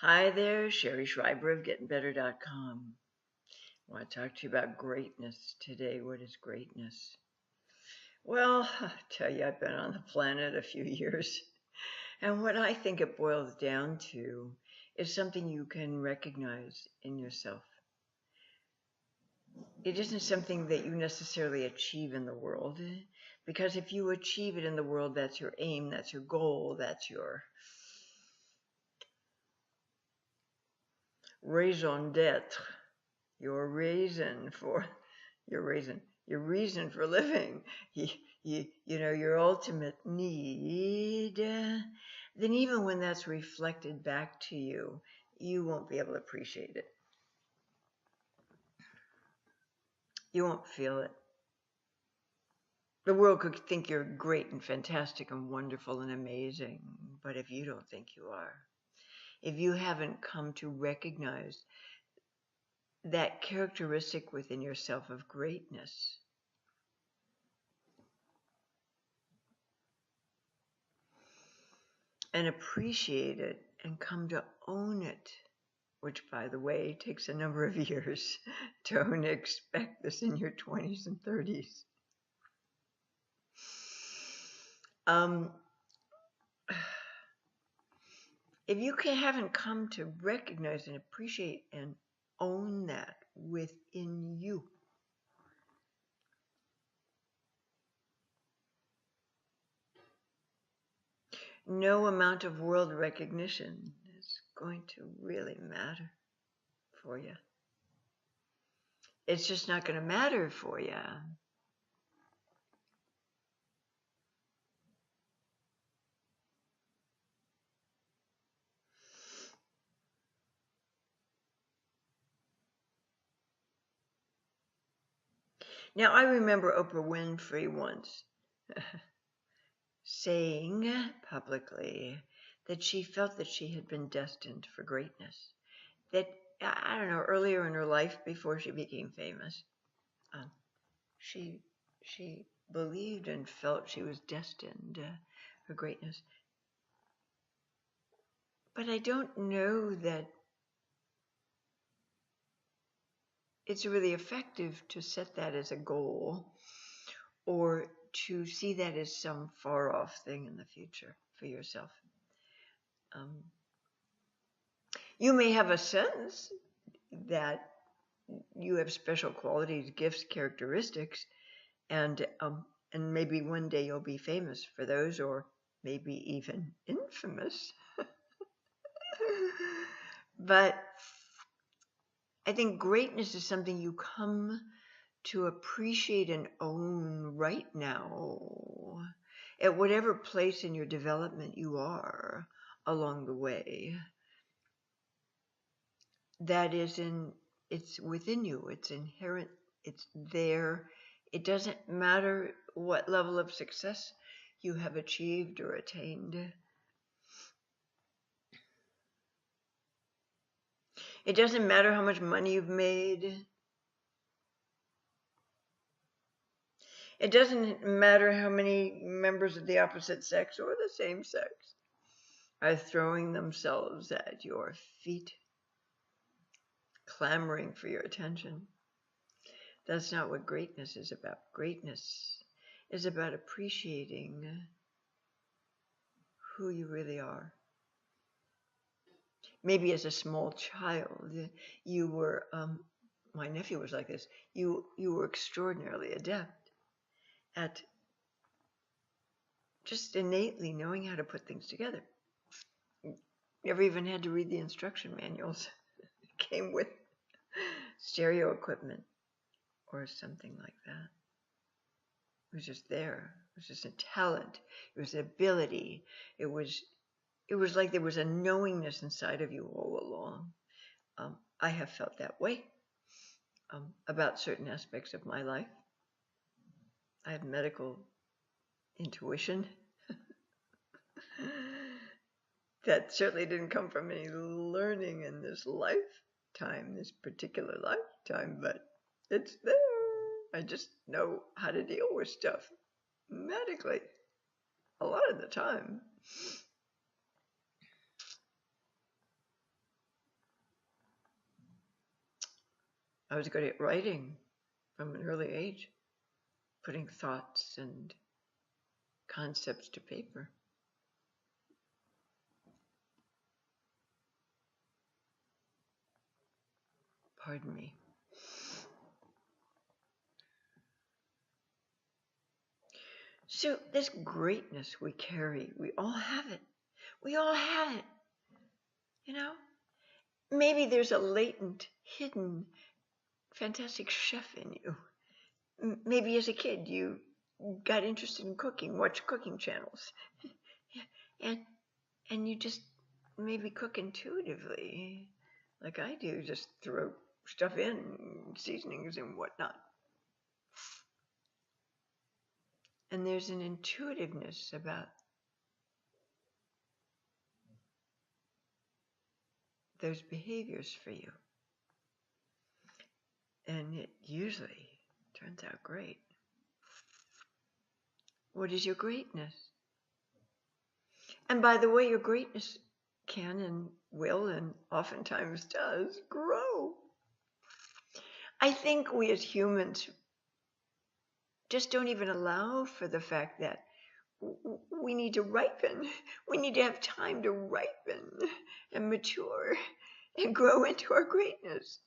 Hi there, Sherry Schreiber of GettingBetter.com. I want to talk to you about greatness today. What is greatness? Well, I tell you, I've been on the planet a few years, and what I think it boils down to is something you can recognize in yourself. It isn't something that you necessarily achieve in the world, because if you achieve it in the world, that's your aim, that's your goal, that's your raison d'etre, your reason for your reason for living, your ultimate need, then even when that's reflected back to you, you won't be able to appreciate it. You won't feel it. The world could think you're great and fantastic and wonderful and amazing, but if you don't think you are, if you haven't come to recognize that characteristic within yourself of greatness, and appreciate it and come to own it, which, by the way, takes a number of years. Don't expect this in your 20s and 30s. If you haven't come to recognize and appreciate and own that within you, no amount of world recognition is going to really matter for you. It's just not going to matter for you. Now, I remember Oprah Winfrey once saying publicly that she felt that she had been destined for greatness. That, I don't know, earlier in her life, before she became famous, she believed and felt she was destined for greatness. But I don't know that it's really effective to set that as a goal or to see that as some far off thing in the future for yourself. You may have a sense that you have special qualities, gifts, characteristics, and maybe one day you'll be famous for those, or maybe even infamous. But I think greatness is something you come to appreciate and own right now, at whatever place in your development you are along the way. That is it's within you, it's inherent, it's there. It doesn't matter what level of success you have achieved or attained. It doesn't matter how much money you've made. It doesn't matter how many members of the opposite sex or the same sex are throwing themselves at your feet, clamoring for your attention. That's not what greatness is about. Greatness is about appreciating who you really are. Maybe as a small child, you were, my nephew was like this, you were extraordinarily adept at just innately knowing how to put things together. You never even had to read the instruction manuals. It came with stereo equipment or something like that. It was just there. It was just a talent. It was an ability. It was like there was a knowingness inside of you all along. I have felt that way about certain aspects of my life. I have medical intuition. That certainly didn't come from any learning in this lifetime, this particular lifetime, but it's there. I just know how to deal with stuff medically a lot of the time. I was good at writing from an early age, putting thoughts and concepts to paper. Pardon me. So this greatness we carry, we all have it. We all have it. You know? Maybe there's a latent, hidden, fantastic chef in you. Maybe as a kid you got interested in cooking, watched cooking channels. and you just maybe cook intuitively, like I do, just throw stuff in, seasonings and whatnot. And there's an intuitiveness about those behaviors for you. And it usually turns out great. What is your greatness? And by the way, your greatness can and will and oftentimes does grow. I think we as humans just don't even allow for the fact that we need to ripen. We need to have time to ripen and mature and grow into our greatness.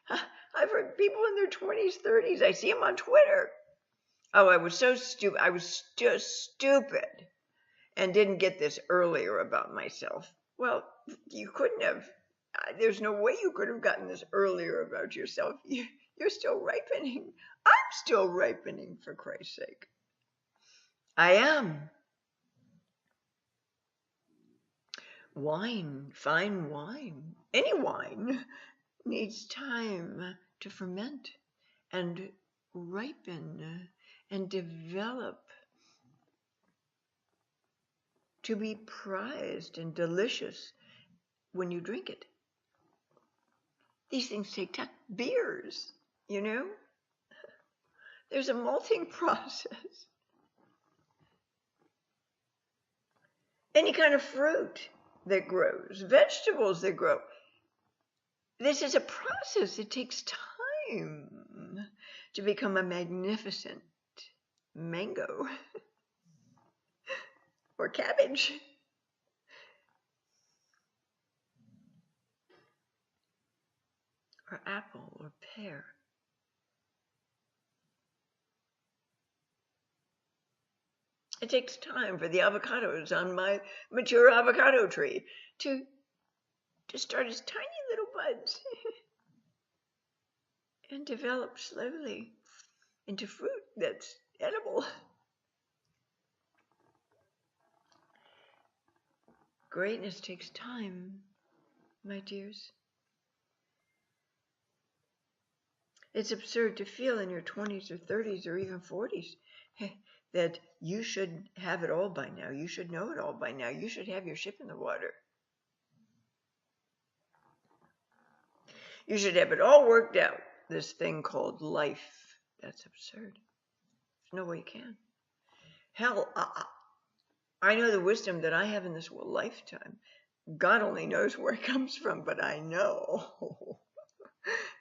I've heard people in their 20s, 30s, I see them on Twitter. Oh, I was so stupid. I was just stupid and didn't get this earlier about myself. Well, you couldn't have. There's no way you could have gotten this earlier about yourself. You're still ripening. I'm still ripening, for Christ's sake. I am. Wine, fine wine, any wine, needs time to ferment and ripen and develop to be prized and delicious when you drink it. These things take time. Beers, you know, there's a malting process. Any kind of fruit that grows, vegetables that grow. This is a process. It takes time to become a magnificent mango or cabbage. Or apple or pear. It takes time for the avocados on my mature avocado tree to start as tiny little buds and develop slowly into fruit that's edible. Greatness takes time, my dears. It's absurd to feel in your 20s or 30s or even 40s that you should have it all by now. You should know it all by now. You should have your ship in the water. You should have it all worked out. This thing called life. That's absurd. There's no way you can. Hell, I know the wisdom that I have in this lifetime. God only knows where it comes from, but I know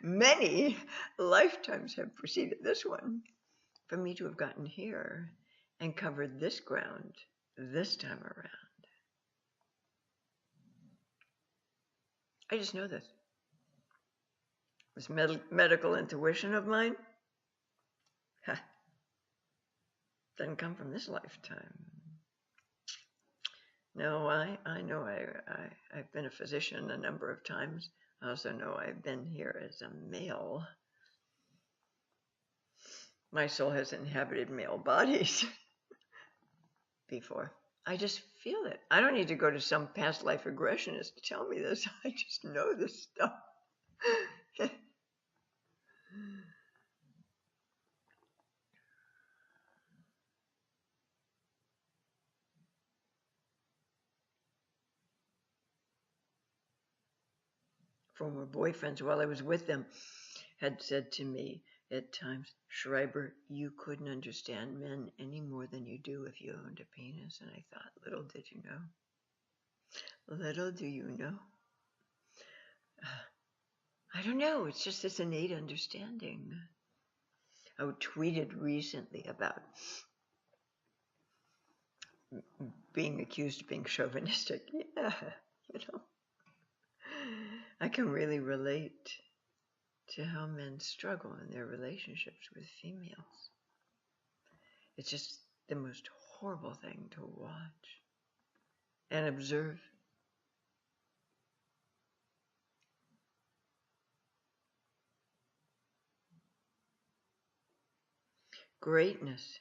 many lifetimes have preceded this one for me to have gotten here and covered this ground this time around. I just know this. This medical intuition of mine doesn't come from this lifetime. No, I know I've been a physician a number of times. I also know I've been here as a male. My soul has inhabited male bodies before. I just feel it. I don't need to go to some past life regressionist to tell me this. I just know this stuff. Former boyfriends, while I was with them, had said to me at times, Schreiber, you couldn't understand men any more than you do if you owned a penis. And I thought, little did you know. Little do you know. I don't know, it's just this innate understanding. I tweeted recently about being accused of being chauvinistic. Yeah, you know, I can really relate to how men struggle in their relationships with females. It's just the most horrible thing to watch and observe. Greatness.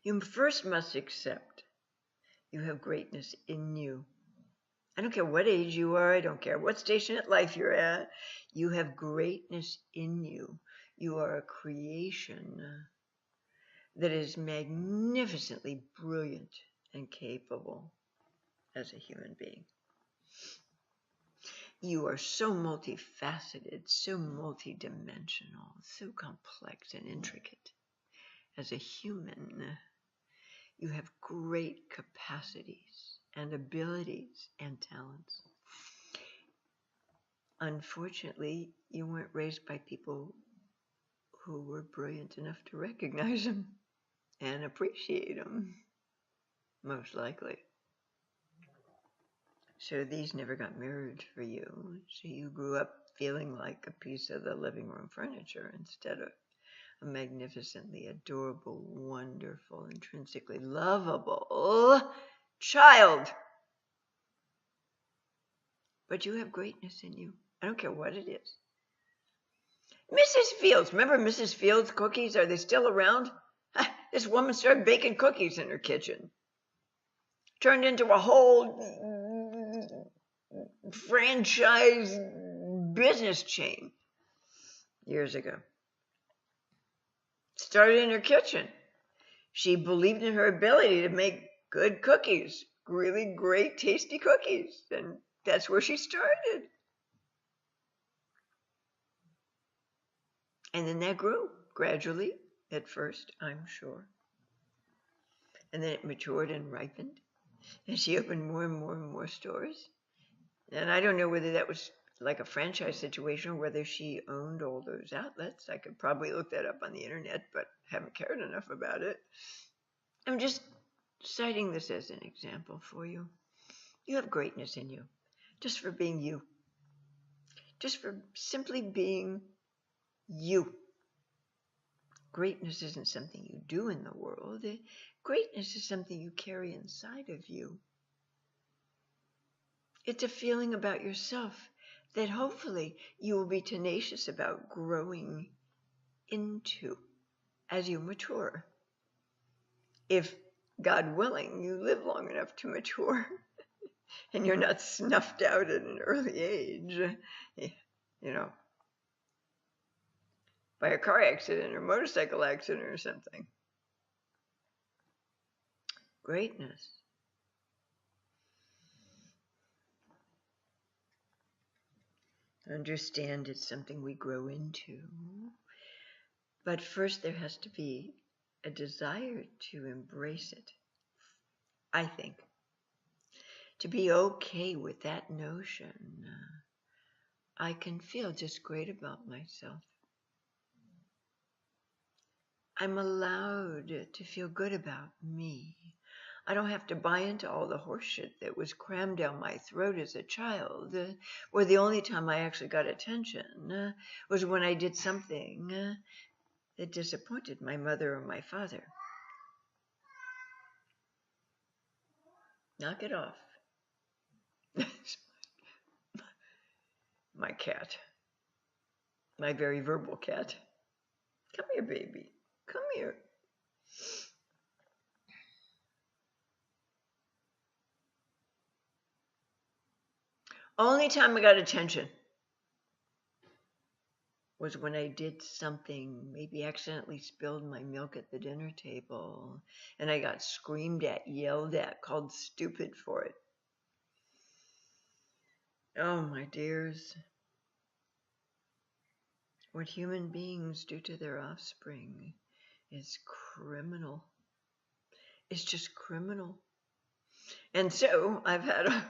You first must accept you have greatness in you. I don't care what age you are. I don't care what station of life you're at. You have greatness in you. You are a creation that is magnificently brilliant and capable as a human being. You are so multifaceted, so multidimensional, so complex and intricate. As a human, you have great capacities and abilities and talents. Unfortunately, you weren't raised by people who were brilliant enough to recognize them and appreciate them, most likely. So these never got mirrored for you. So you grew up feeling like a piece of the living room furniture instead of a magnificently adorable, wonderful, intrinsically lovable child. But you have greatness in you. I don't care what it is. Mrs. Fields, remember Mrs. Fields cookies? Are they still around? This woman started baking cookies in her kitchen. Turned into a whole franchise business chain years ago. Started in her kitchen. She believed in her ability to make good cookies, really great, tasty cookies, and that's where she started. And then that grew gradually, at first, I'm sure. And then it matured and ripened, and she opened more and more and more stores. And I don't know whether that was like a franchise situation or whether she owned all those outlets. I could probably look that up on the internet, but haven't cared enough about it. I'm just citing this as an example for you. You have greatness in you, just for being you, just for simply being you. Greatness isn't something you do in the world. Greatness is something you carry inside of you. It's a feeling about yourself that hopefully you will be tenacious about growing into as you mature. If, God willing, you live long enough to mature and you're not snuffed out at an early age, by a car accident or motorcycle accident or something. Greatness. Understand it's something we grow into. But first there has to be a desire to embrace it, I think. To be okay with that notion. I can feel just great about myself. I'm allowed to feel good about me. I don't have to buy into all the horseshit that was crammed down my throat as a child, where the only time I actually got attention was when I did something that disappointed my mother or my father. Knock it off. My cat. My very verbal cat. Come here, baby. Come here. Only time I got attention was when I did something, maybe accidentally spilled my milk at the dinner table, and I got screamed at, yelled at, called stupid for it. Oh, my dears. What human beings do to their offspring is criminal. It's just criminal. And so I've had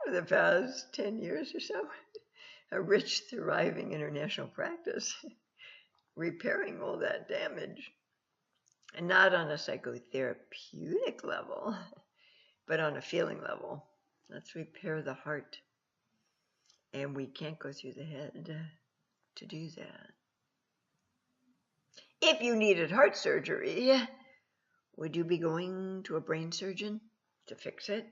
for the past 10 years or so, a rich, thriving international practice, repairing all that damage. And not on a psychotherapeutic level, but on a feeling level. Let's repair the heart. And we can't go through the head to do that. If you needed heart surgery, would you be going to a brain surgeon to fix it?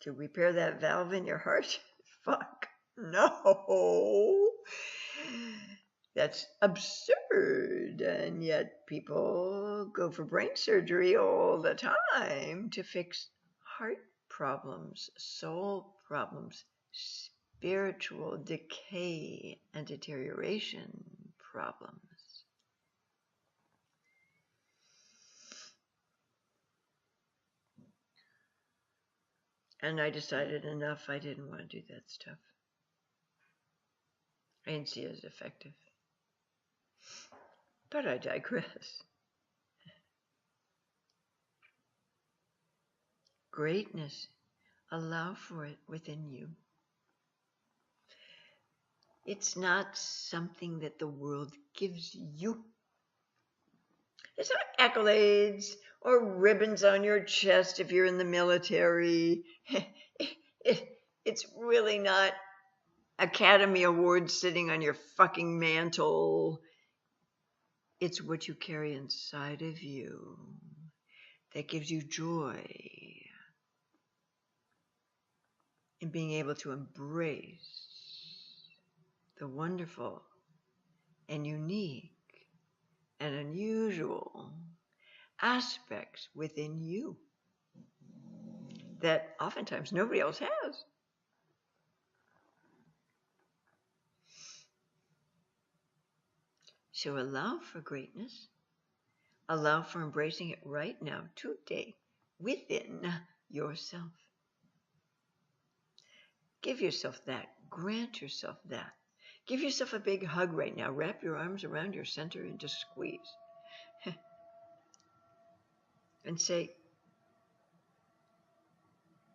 To repair that valve in your heart? Fuck no. That's absurd. And yet people go for brain surgery all the time to fix heart problems, soul problems, spiritual decay and deterioration problems. And I decided enough, I didn't want to do that stuff. I didn't see it as effective. But I digress. Greatness, allow for it within you. It's not something that the world gives you. It's not accolades or ribbons on your chest if you're in the military. It's really not Academy Awards sitting on your fucking mantle. It's what you carry inside of you that gives you joy in being able to embrace the wonderful and unique and unusual aspects within you that oftentimes nobody else has. So allow for greatness. Allow for embracing it right now, today, within yourself. Give yourself that. Grant yourself that. Give yourself a big hug right now. Wrap your arms around your center and just squeeze. And say,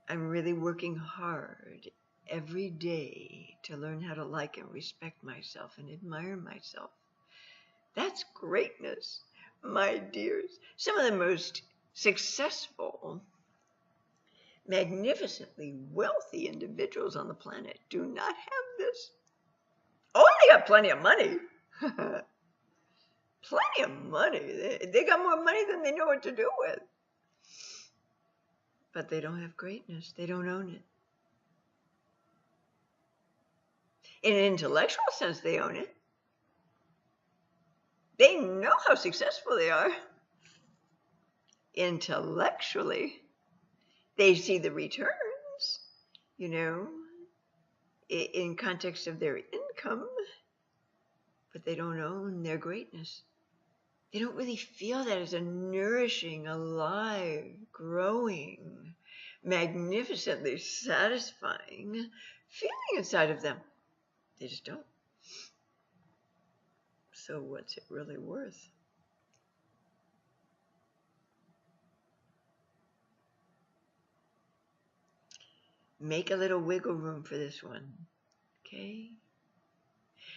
I'm really working hard every day to learn how to like and respect myself and admire myself. That's greatness, my dears. Some of the most successful, magnificently wealthy individuals on the planet do not have this. Oh, they got plenty of money. Plenty of money. They got more money than they know what to do with. But they don't have greatness. They don't own it. In an intellectual sense, they own it. They know how successful they are. Intellectually, they see the returns, in context of their income, but they don't own their greatness. They don't really feel that as a nourishing, alive, growing, magnificently satisfying feeling inside of them. They just don't. So what's it really worth? Make a little wiggle room for this one, okay?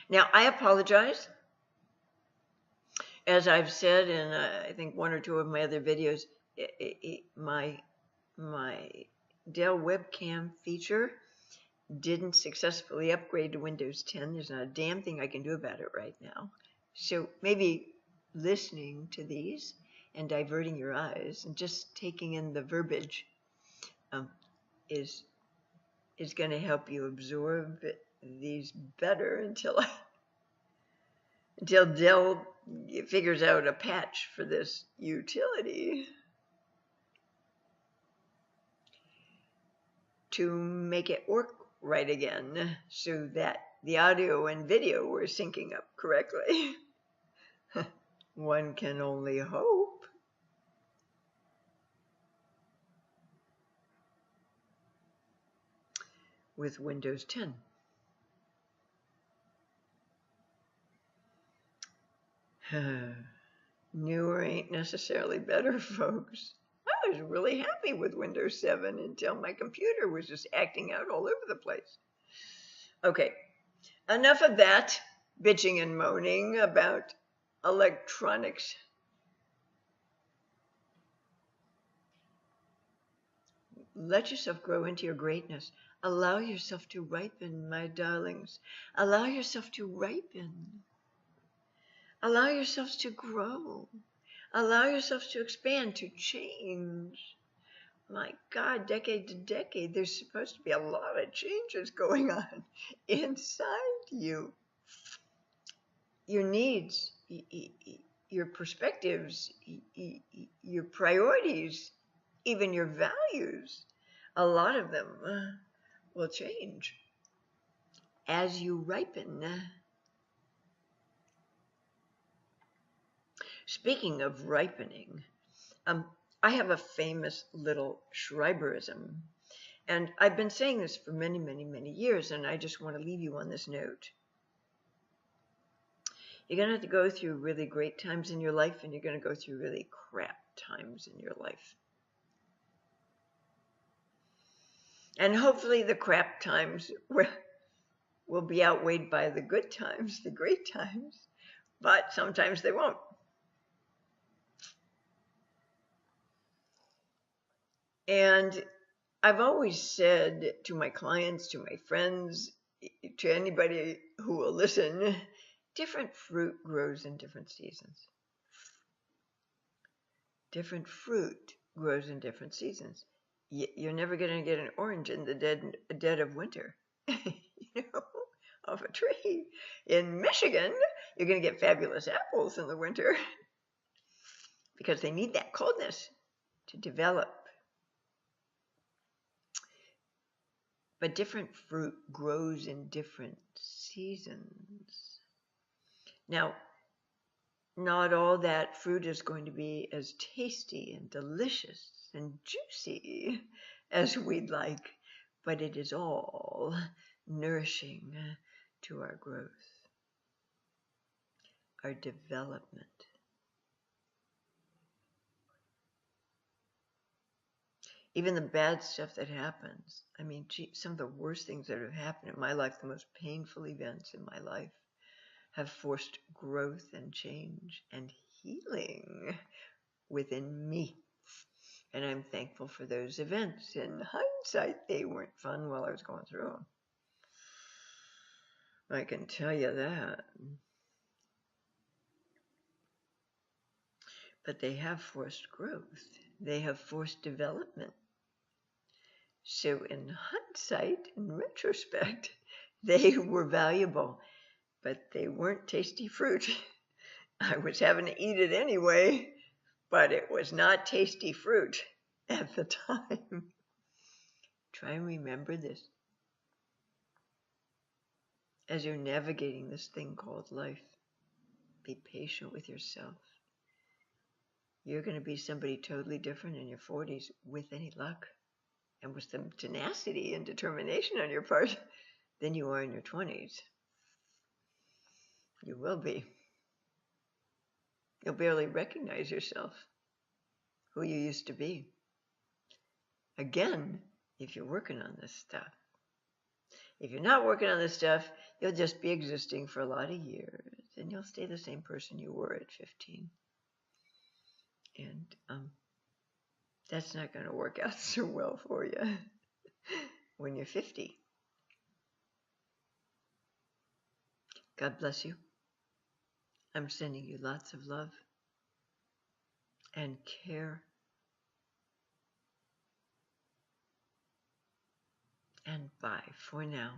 Now, I apologize. As I've said in, I think, one or two of my other videos, my Dell webcam feature didn't successfully upgrade to Windows 10. There's not a damn thing I can do about it right now. So maybe listening to these and diverting your eyes and just taking in the verbiage is going to help you absorb these better until Dell figures out a patch for this utility to make it work right again so that the audio and video were syncing up correctly. One can only hope. With Windows 10. Newer ain't necessarily better, folks. I was really happy with Windows 7 until my computer was just acting out all over the place. Okay, enough of that bitching and moaning about electronics. Let yourself grow into your greatness. Allow yourself to ripen, my darlings. Allow yourself to ripen. Allow yourselves to grow. Allow yourselves to expand, to change. My God, decade to decade, there's supposed to be a lot of changes going on inside you. Your needs, your perspectives, your priorities, even your values, a lot of them will change as you ripen. Speaking of ripening, I have a famous little Schreiberism, and I've been saying this for many, many, many years, and I just want to leave you on this note. You're going to have to go through really great times in your life, and you're going to go through really crap times in your life. And hopefully the crap times will be outweighed by the good times, the great times, but sometimes they won't. And I've always said to my clients, to my friends, to anybody who will listen, different fruit grows in different seasons. Different fruit grows in different seasons. You're never going to get an orange in the dead of winter, off a tree. In Michigan, you're going to get fabulous apples in the winter because they need that coldness to develop. But different fruit grows in different seasons. Now, not all that fruit is going to be as tasty and delicious and juicy as we'd like, but it is all nourishing to our growth, our development. Even the bad stuff that happens, I mean, some of the worst things that have happened in my life, the most painful events in my life, have forced growth and change and healing within me. And I'm thankful for those events. In hindsight, they weren't fun while I was going through them. I can tell you that. But they have forced growth. They have forced development. So in hindsight, in retrospect, they were valuable, but they weren't tasty fruit. I was having to eat it anyway, but it was not tasty fruit at the time. Try and remember this as you're navigating this thing called life. Be patient with yourself. You're going to be somebody totally different in your 40s with any luck and with some tenacity and determination on your part than you are in your 20s. You will be. You'll barely recognize yourself, who you used to be. Again, if you're working on this stuff. If you're not working on this stuff, you'll just be existing for a lot of years, and you'll stay the same person you were at 15. And that's not going to work out so well for you when you're 50. God bless you. I'm sending you lots of love and care. And bye for now.